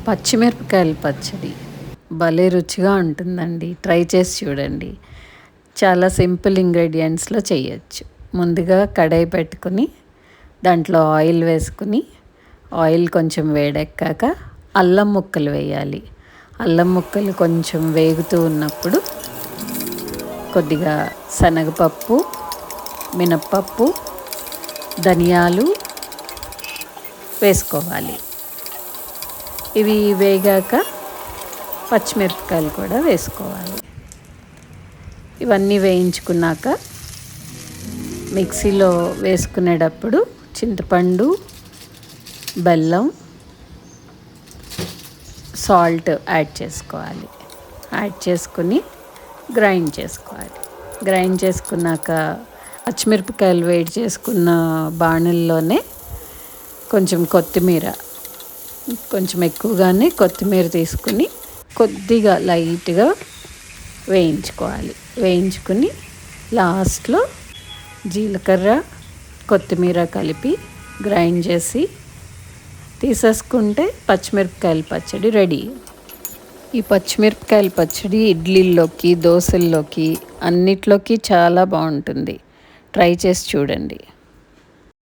పచ్చిమిరపకాయల పచ్చడి భలే రుచిగా ఉంటుందండి. ట్రై చేసి చూడండి. చాలా సింపుల్ ఇంగ్రీడియంట్స్లో చేయొచ్చు. ముందుగా కడాయి పెట్టుకుని దాంట్లో ఆయిల్ వేసుకుని ఆయిల్ కొంచెం వేడెక్కాక అల్లం ముక్కలు వేయాలి. అల్లం ముక్కలు కొంచెం వేగుతూ ఉన్నప్పుడు కొద్దిగా శనగపప్పు, మినప్పప్పు, ధనియాలు వేసుకోవాలి. ఇవి వేగాక పచ్చిమిరపకాయలు కూడా వేసుకోవాలి. ఇవన్నీ వేయించుకున్నాక మిక్సీలో వేసుకునేటప్పుడు చింతపండు, బెల్లం, సాల్ట్ యాడ్ చేసుకోవాలి. యాడ్ చేసుకుని గ్రైండ్ చేసుకోవాలి. గ్రైండ్ చేసుకున్నాక పచ్చిమిరపకాయలు వేడి చేసుకున్న బాణల్లోనే కొంచెం కొత్తిమీర, కొంచెం ఎక్కువగానే కొత్తిమీర తీసుకుని కొద్దిగా లైట్గా వేయించుకోవాలి. వేయించుకుని లాస్ట్లో జీలకర్ర, కొత్తిమీర కలిపి గ్రైండ్ చేసి తీసేసుకుంటే పచ్చిమిరపకాయల పచ్చడి రెడీ. ఈ పచ్చిమిరపకాయల పచ్చడి ఇడ్లీల్లోకి, దోశల్లోకి అన్నిట్లోకి చాలా బాగుంటుంది. ట్రై చేసి చూడండి.